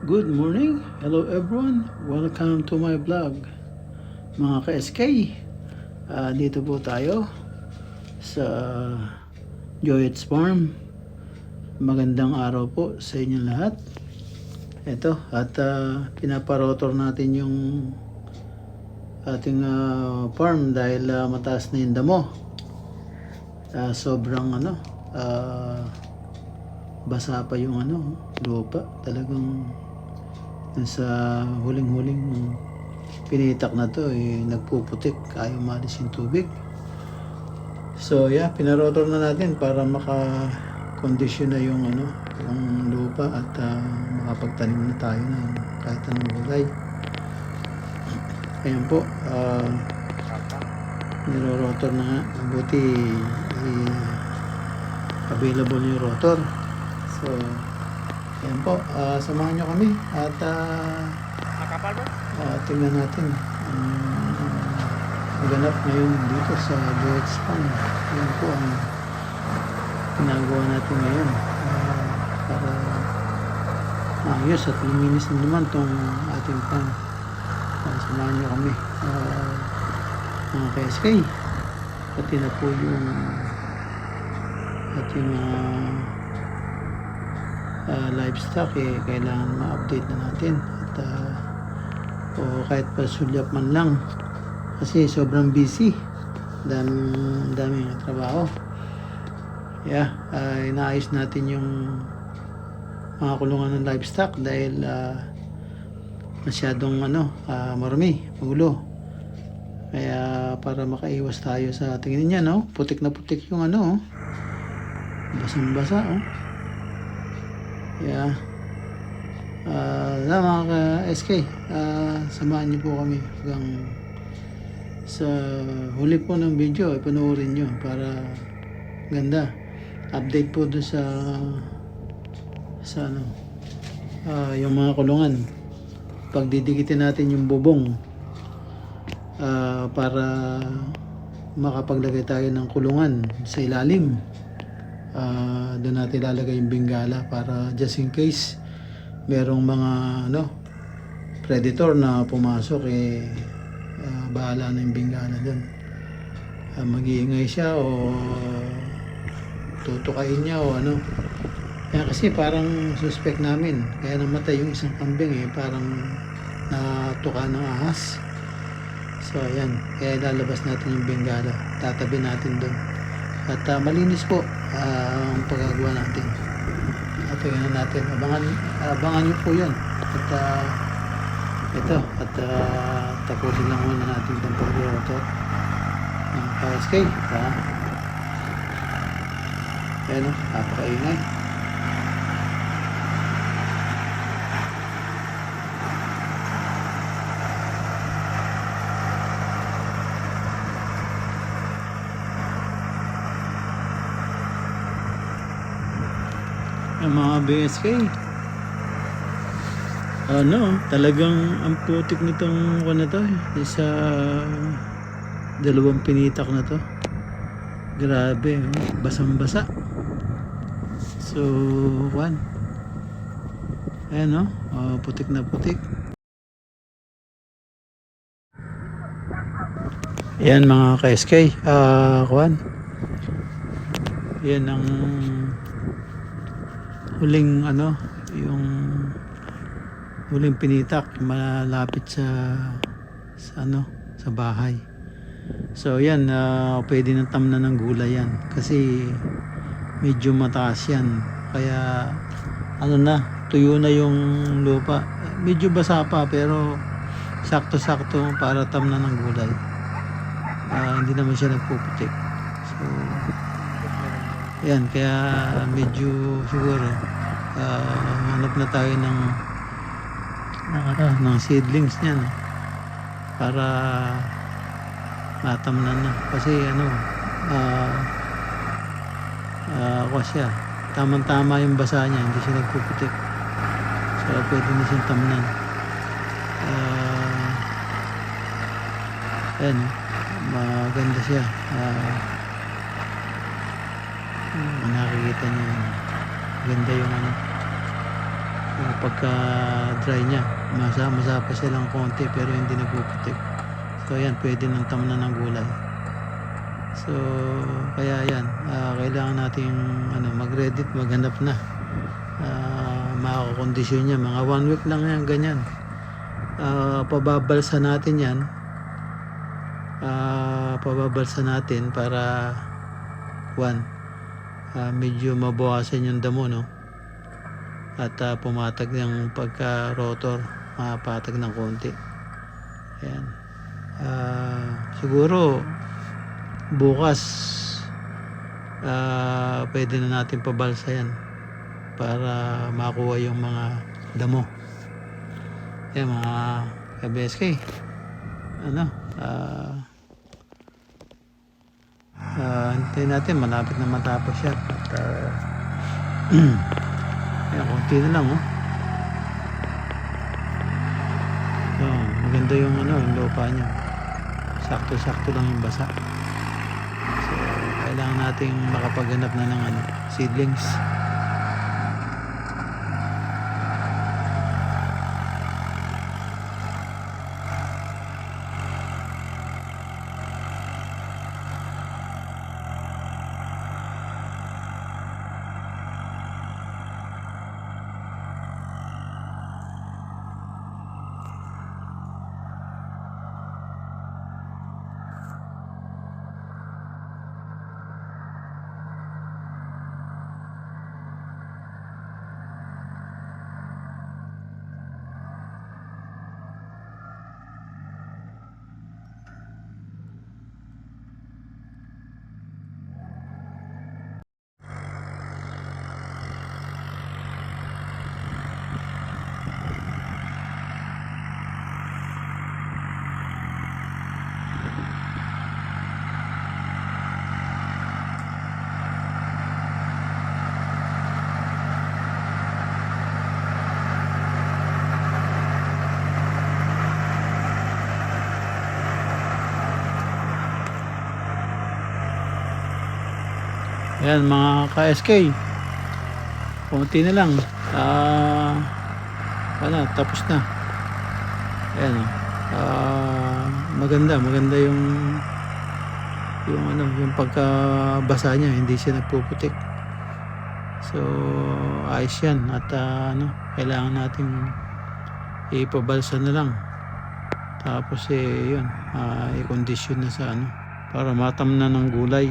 Good morning, hello everyone, welcome to my vlog. Mga ka-SK, dito po tayo sa Joyet's Farm. Magandang araw po sa inyong lahat. Ito, at pinaparotor natin yung ating farm dahil mataas na yung damo. Sobrang basa pa yung lupa. Talagang sa huling-huling pinitak na to nagpuputik, ayaw malis yung tubig. So yeah, pinarotor na natin para maka-condition na yung lupa at makapagtanim na tayo ng kahit anong gulay. Ayan po, nirorotor na nga. Mabuti available yung rotor. So ayan po, samahan nyo kami at tingnan natin ang ganap ngayon dito sa Joyet's Farm. Ayan po ang ginagawa natin ngayon para ayos at luminis na naman itong ating farm. Samahan nyo kami mga ka-SK, pati na po yung ating livestock kailangan ma-update na natin at o kahit pa sulyap man lang kasi sobrang busy, daming trabaho. Yeah, inaayos natin yung mga kulungan ng livestock dahil masyadong marami, magulo. Kaya para makaiwas tayo sa tingin niya, putik na putik yung basang-basa. Yeah. Mga ka-SK, samahan niyo po kami hanggang sa huli po ng video. Panoorin niyo para ganda. Update po doon sa yung mga kulungan. Pagdidikitin natin yung bubong para makapaglagay tayo ng kulungan sa ilalim. Doon natin lalagay yung bingala para just in case merong mga predator na pumasok, bahala na yung bingala doon. Mag-iingay siya o tutukain niya o kaya kasi parang suspect namin kaya namatay yung isang kambing, parang natuka ng ahas. So ayan, kaya lalabas natin yung bingala, tatabi natin doon at malinis po ang paggagawa natin. At tingnan natin, abangan nyo po yan at ito at tapusin lang muna natin itong pag-rotor ng ka-SK. Ayan napakaingay. Ang mga BSK, talagang ang putik nitong sa dalawang pinitak na to. Grabe, basang-basa. So ayan putik na putik. Ayan mga ka-SK, yan ang huling yung huling pinitak malapit sa bahay. So yan, pwede nang tamnan ng gulay yan kasi medyo mataas yan, kaya tuyo na yung lupa. Medyo basa pa pero sakto-sakto para tamnan ng gulay. Hindi naman siya nagpuputik. So yan, kaya medyo siguro hanap na tayo ng seedlings niyan para matamnan na kasi siya tamang-tama yung basa niya, hindi siya nagpuputik, so pwede na siyang tamnan. Ayan, maganda siya. Nakikita niyo, ganda yung yung pagka dry niya. Masa pa silang konti pero hindi nagpuputik. So ayan, pwede nang tamnan ng gulay. So kaya yan, kailangan nating mag-ready, maghanap na. Makakondisyon niya, mga 1 week lang yan, ganyan. Pababalsa natin yan. Pababalsa natin para medyo mabawasan yung damo, no? At pumatag ng pagka-rotor, mapatag ng konti. Ayan. Siguro bukas pwede na natin pabalsa yan para makuha yung mga damo. Ayan mga ka-BSK, hintayin natin, malapit na matapos yan. At ayan, konti na lang, oh. So, maganda yung yung lupa niya. Sakto-sakto lang yung basa. So, kailangan nating makapaghanap na ng seedlings. Ayan mga ka-SK, konti na lang, tapos na. Ayan, maganda yung pagkabasa niya, hindi siya nagpuputik. So ayos yan. At kailangan natin ipabalsa na lang, tapos yun, i-condition na sa para matamnan ng gulay.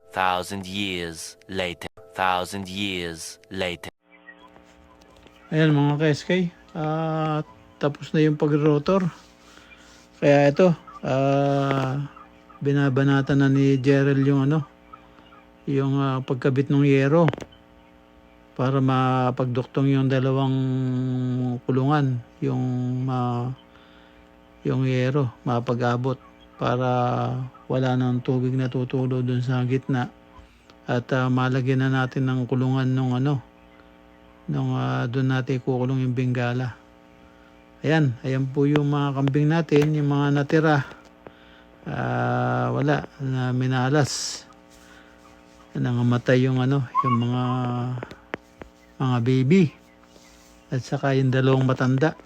1,000 years later. 1,000 years later. Ayan mga ka-SK, tapos na yung pag-rotor. Kaya ito, binabanatan na ni Gerald yung yung pagkabit ng yero para mapagduktong yung dalawang kulungan, yung yero mapag-abot para wala nang tubig na tutulo dun sa gitna. At malagyan na natin ng kulungan nung doon natin kukulong yung bingala. Ayan po yung mga kambing natin, yung mga natira. Wala na, minalas. Nangamatay yung yung mga baby. At saka yung dalawang matanda.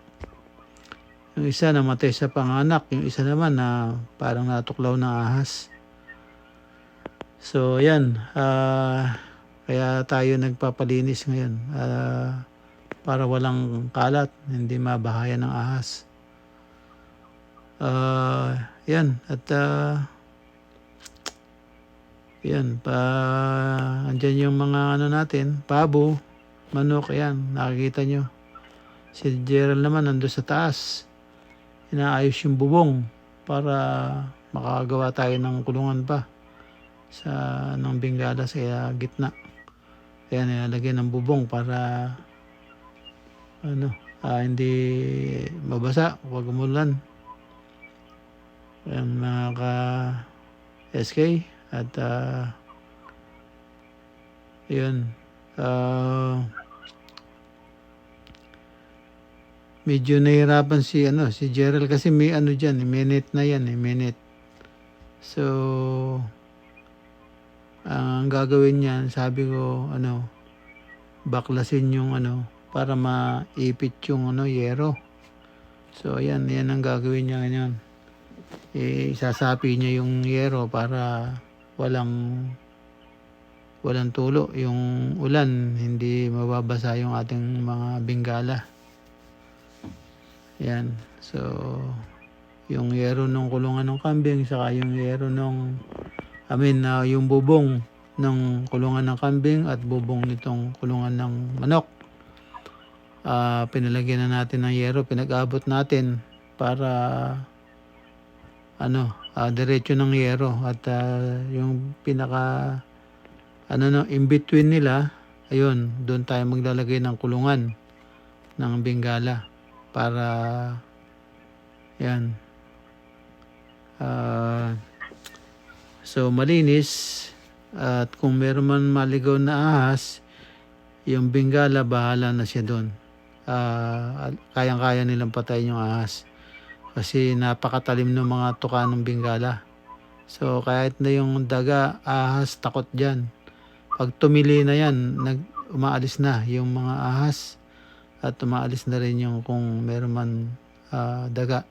Yung isa namatay sa panganak, yung isa naman na parang natuklaw ng ahas. So yan, kaya tayo nagpapalinis ngayon para walang kalat, hindi mabahayan ng ahas. Yan, at yan, andyan yung mga natin, pabo, manok. Yan, nakikita nyo. Si Gerald naman nandun sa taas, inaayos yung bubong para makagawa tayo ng kulungan pa ng bingala sa gitna. Kaya nilalagyan ng bubong para hindi mabasa huwag umulan. Ayan mga ka-SK, at yun, medyo nahihirapan si Gerald kasi may dyan, minute na yan, minute. So ang gagawin niyan, sabi ko baklasin yung para maipit yung yero. So ayan, yan ang gagawin niya ngayon. Isasapi niya yung yero para walang tulo yung ulan, hindi mababasa yung ating mga bingala. Yan. So yung yero ng kulungan ng kambing saka yung yero yung bubong ng kulungan ng kambing at bubong nitong kulungan ng manok. Pinalagyan na natin ng yero, pinag-abot natin para diretso ng yero at yung pinaka in between nila, ayun, doon tayo maglalagay ng kulungan ng bingala para yan. So malinis, at kung meron man maligaw na ahas, yung bingala bahala na siya doon. Kayang-kaya nilang patayin yung ahas kasi napakatalim ng mga tuka ng bingala. So kahit na yung daga, ahas, takot dyan. Pag tumili na yan, umaalis na yung mga ahas at umaalis na rin yung kung meron man daga.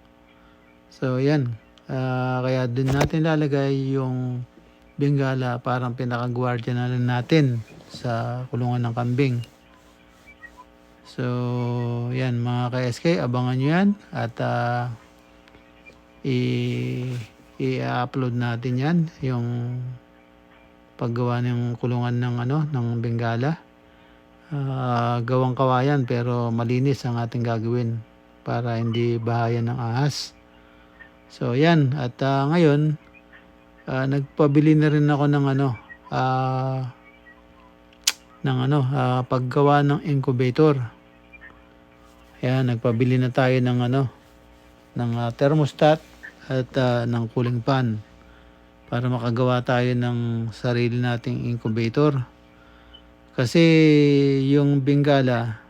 So yan, kaya din natin lalagay yung bingala, parang pinakagwardya na rin natin sa kulungan ng kambing. So yan mga ka-SK, abangan nyo yan at i-upload natin yan, yung paggawa ng kulungan ng bingala. Gawang kawayan pero malinis ang ating gagawin para hindi bahayan ng ahas. So yan, at ngayon nagpabili na rin ako ng paggawa ng incubator. Yan, nagpabili na tayo ng thermostat at ng cooling fan para makagawa tayo ng sarili nating incubator. Kasi yung bingala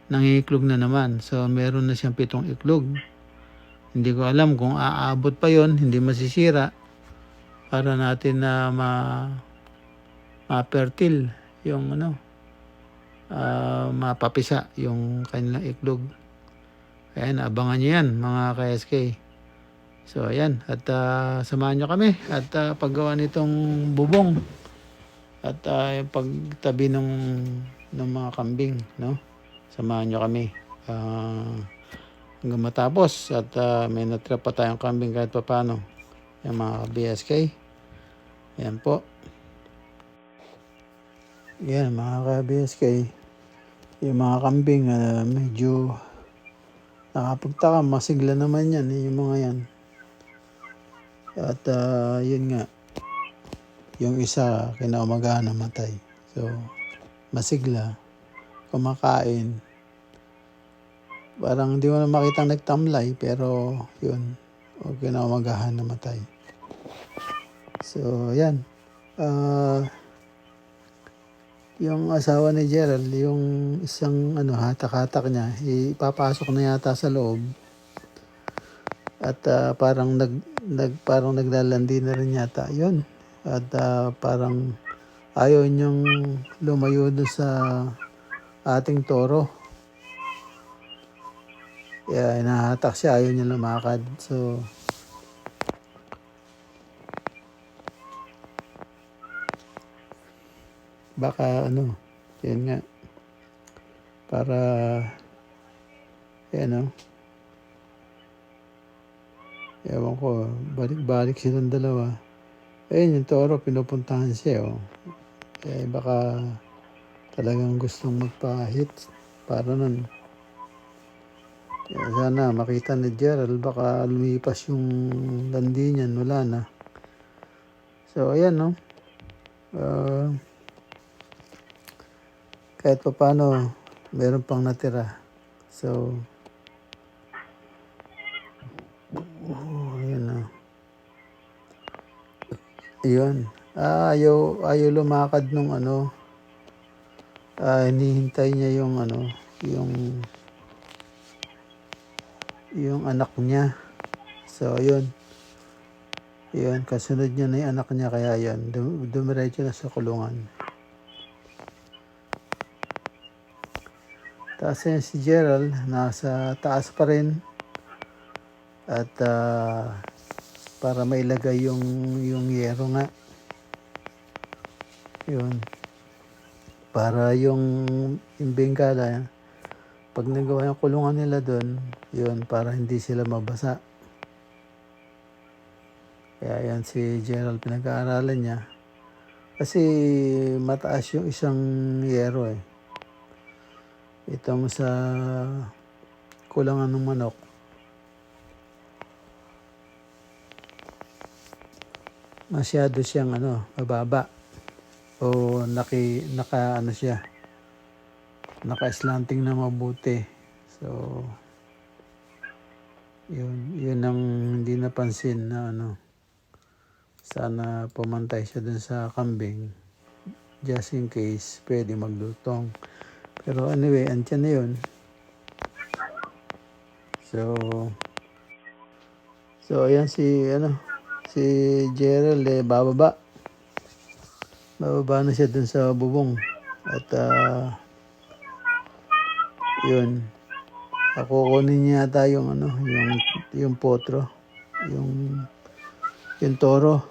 nangiiklog na naman. So meron na siyang 7 iklog. Hindi ko alam kung aabot pa yon, hindi masisira para natin na ma-fertile yung mapapisa yung kanilang iklog. Ayan, abangan nyo yan mga ka-SK. So ayan, at samahan nyo kami at paggawa nitong bubong at yung pagtabi ng mga kambing, no? Samahan nyo kami hanggang matapos at may natira pa tayong kambing kahit paano, yung mga BSK. Ayan po. Yan mga ka-BSK, yung mga kambing medyo nakapagtaka, masigla naman yan yung mga yan. At yun nga, yung isa kinaumagahan namatay. So masigla, kumakain, parang hindi mo na makitang nagtamlay, pero yun, kinaumagahan namatay. So yan, yung asawa ni Gerald, yung isang hatak-hatak niya, ipapasok na yata sa loob. At parang naglalandi na rin yata yun. At parang ayaw niyang lumayo doon sa ating toro. Kaya inahatak siya, ayaw niya lumakad. So baka yun nga, para ewan ko, balik-balik silang dalawa. Ayun yung toro, pinupuntahan siya. Baka talagang gustong magpa-hit para nun. Sana makita ni Gerald, baka lumipas yung landi niyan, wala na. So ayan, no? Kahit pa paano, meron pang natira. So ayan, no? Ayun. Ayaw lumakad nung hinihintay niya yung anak niya. So ayun. Ayun, kasunod niya na yung anak niya, kaya yan, dumiretso na sa kulungan. Taas na yan si Gerald, nasa taas pa rin. At para mailagay yung yero nga. Yun. Para yung bengkala, pag nagawa yung kulungan nila doon, yun, para hindi sila mabasa. Kaya yan si Gerald, pinag-aaralan niya. Kasi mataas yung isang yero eh. Itong sa kulangan ng manok, masyado siyang mababa. O naka ano siya, naka-slanting na mabuti. So, yun ang hindi napansin na sana pumantay siya dun sa kambing. Just in case, pwede maglutong. Pero anyway, andyan na yun. So ayan si Gerald bababa. Bababa na siya dun sa bubong. At yun. Ako kunin niya yata yung potro. Yung toro.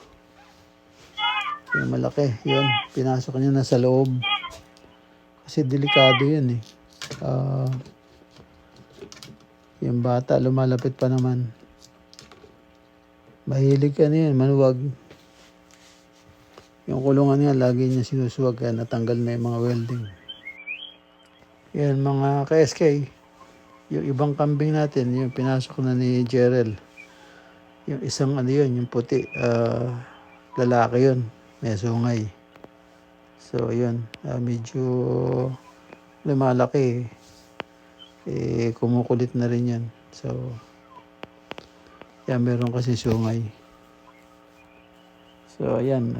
Yung malaki. Yun. Pinasok niya na sa loob. Kasi delikado yun eh. Yung bata lumalapit pa naman. Mahilig yun, manuwag. Yung kulungan niya, lagi niya sinusuwag kaya natanggal na yung mga welding. Yan mga ka-SK. Yung ibang kambing natin, yung pinasok na ni Gerald. Yung isang yung puti. Lalaki yun. May sungay. So yun, medyo lumalaki. Kumukulit na rin yan. So, yan meron kasi sungay. So ayan,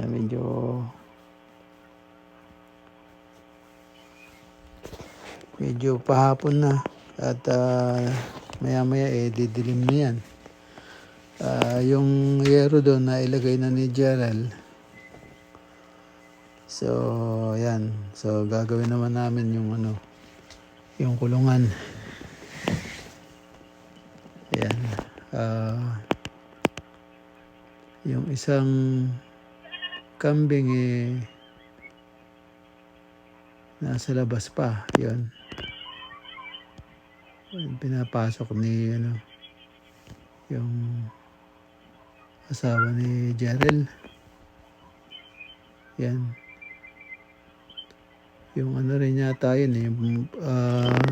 medyo pahapon na at maya didilim na yan. Yung yero doon na ilagay na ni Gerald. So ayan, so gagawin naman namin yung kulungan. Ayan. Yung isang kambing nasa labas pa. Yun. Pinapasok ni yung asawa ni Gerald. Yan. Yung rin yata yun yung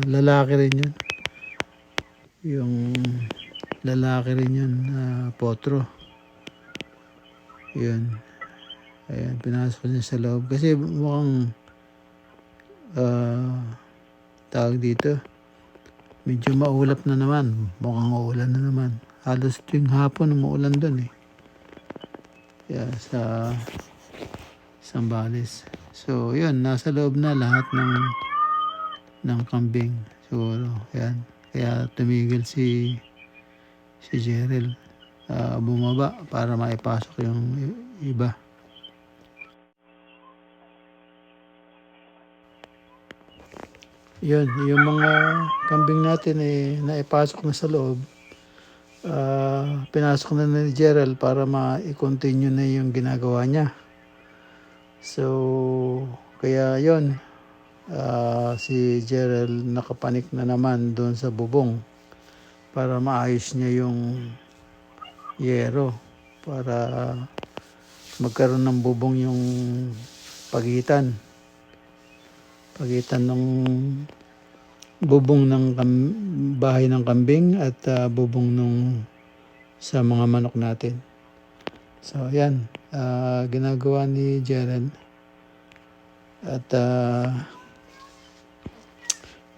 lalaki rin yun. Yung lalaki rin yun, potro. Yun. Ayan, pinasok niya sa loob. Kasi mukhang tawag dito, medyo maulap na naman. Mukhang uulan na naman. Halos tuwing hapon umuulan doon eh. Kaya sa Sambales. So, yun, nasa loob na lahat ng kambing. Siguro, yan. Kaya tumigil si Gerald. Bumaba para maipasok yung iba. Yun, yung mga kambing natin naipasok na sa loob. Pinasok na ni Gerald para ma-continue na yung ginagawa niya. So, kaya yun, si Gerald nakapanik na naman doon sa bubong para maayos niya yung yero para magkaroon ng bubong yung pagitan ng bubong ng bahay ng kambing at bubong sa mga manok natin. So yan, ginagawa ni Gerald. At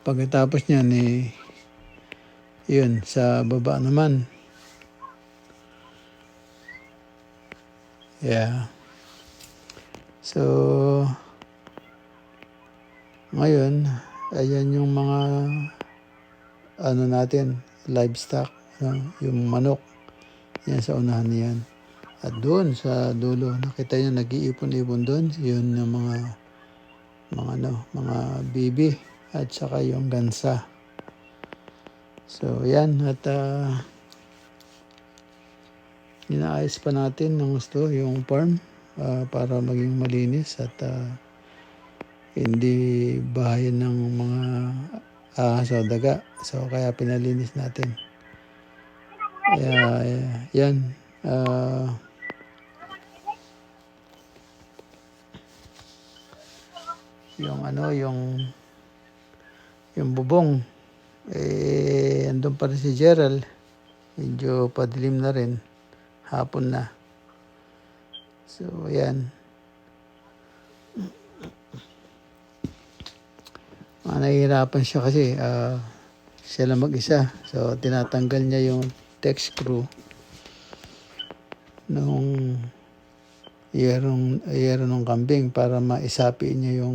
pagkatapos niyan yun, sa baba naman. Yeah. So ngayon, ayan yung mga natin, livestock, yung manok. Yan sa unahan niyan. At doon sa dulo, nakita niyo nag-iipon-ipon doon. Yun yung mga bibi at saka yung gansa. So yan, at inaayos pa natin ng gusto yung farm para maging malinis at hindi bahayan ng mga ahas o daga. So kaya pinalinis natin. Kaya yan. Yung ano, yung bubong, andun pa rin si Gerald. Medyo padilim na rin. Hapon na. So, yan. Nahihirapan siya kasi siya lang mag-isa. So, tinatanggal niya yung tech screw nung yero ng kambing para maisapi niya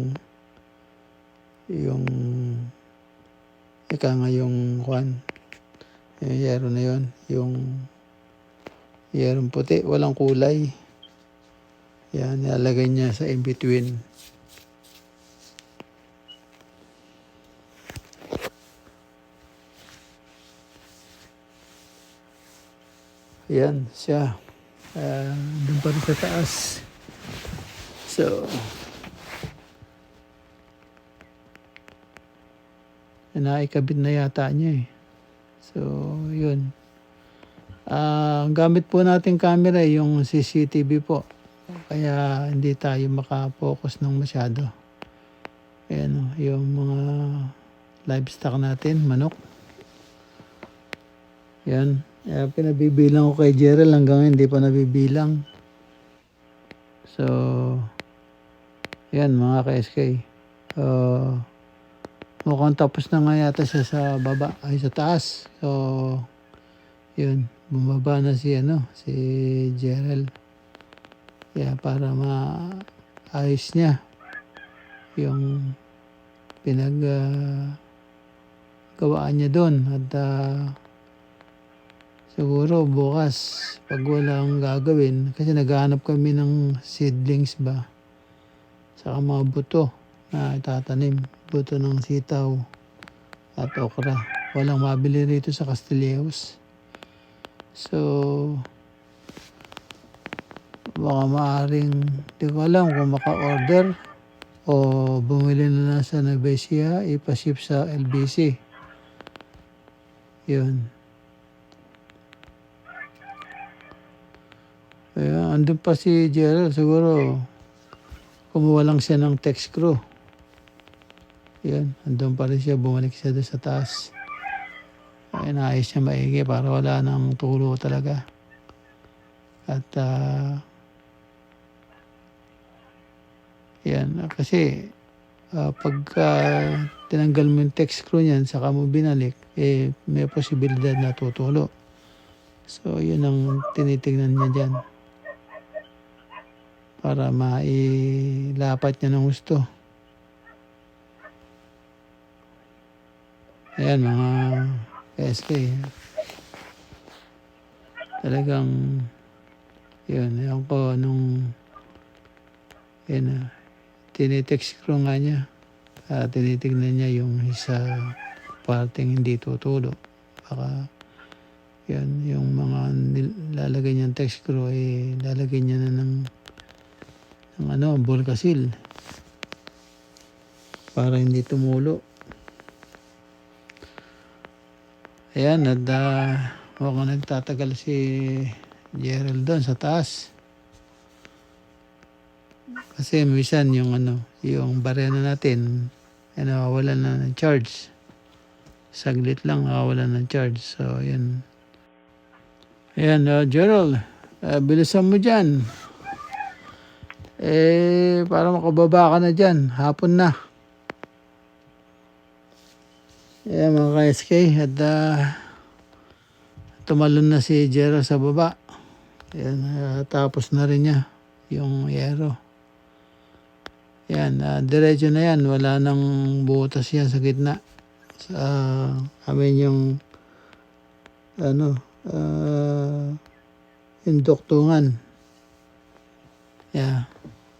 yung ika nga yung yero na yon, yung yerong puti, walang kulay. Yan, nilalagay niya sa in-between. Yan siya. Doon pa rin sa taas. So, naikabit na yata niya eh. So, yun. Ang gamit po natin camera yung CCTV po. Kaya hindi tayo makapokus ng masyado. Ayan, yung mga livestock natin, manok. Yan. Pinabibilang ko kay Gerald hanggang hindi pa nabibilang. So, yan mga ka-SK. Mukhang tapos na nga yata siya sa baba, ay sa taas. So, yun. Bumaba na si Gerald. Yeah, para maayos niya yung gawaan niya doon. At siguro bukas, pag walang gagawin, kasi naghahanap kami ng seedlings ba, saka mga buto na itatanim, buto ng sitaw at okra. Walang mabili rito sa Castilleos. So, baka maaring, di ko alam kung maka-order o bumili na lang sa Nubesia, ipaship sa LBC. Yun. Kaya andun pa si Gerald, siguro kumuha lang siya ng tech screw. Yan, andun pa rin siya, bumalik siya doon sa taas. Ay, naayos siya maigi para wala nang tulo talaga. At yan, kasi pagka tinanggal mo yung tech screw niyan, saka mo binalik, may posibilidad na tutulo. So, yun ang tinitignan niya dyan. Para mailapat niya ng gusto. Ayan, mga PSK. Talagang, yun, ayan ko nung, tinitext ko nga niya. Tinitignan niya yung isa parting hindi tutulo. Baka, yan, yung mga lalagay niyang text screw, lalagay niya na ng Volcasil. Para hindi tumulo. Ayan, at mukhang nagtatagal si Gerald doon sa taas. Kasi minsan yung barena natin, wala na ng charge. Saglit lang, wala ng charge. So, ayan. Ayan, Gerald, bilisan mo dyan. Para makababa ka na dyan. Hapon na. Ayan mga ka-SK, at tumalon na si Gerald sa baba. Ayan, tapos na rin niya yung yero. Ayan, diretso na yan. Wala nang butas yan sa gitna. Yung yung duktungan. Yeah.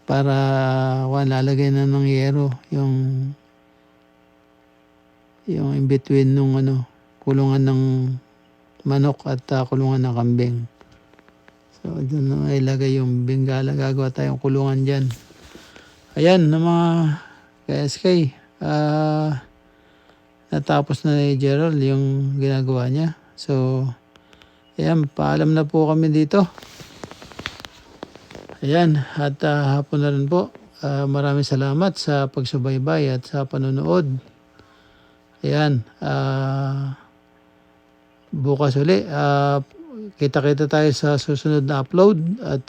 Para lalagay na ng yero yung yung in between nung kulungan ng manok at kulungan ng kambing. So doon na ilagay yung bingala, gagawa tayong kulungan dyan. Ayan na mga ka-SK, natapos na ni Gerald yung ginagawa niya. So ayan, paalam na po kami dito. Ayan, at hapon na rin po. Maraming salamat sa pagsubaybay at sa panonood. Ayan, bukas uli. Kita-kita tayo sa susunod na upload. At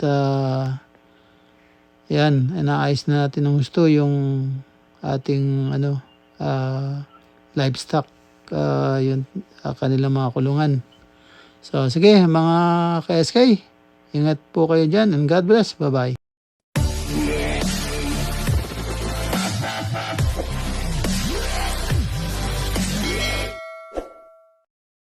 ayan, inaayos na natin ng gusto yung ating livestock, yung kanilang mga kulungan. So sige mga ka-SK, ingat po kayo dyan and God bless. Bye-bye.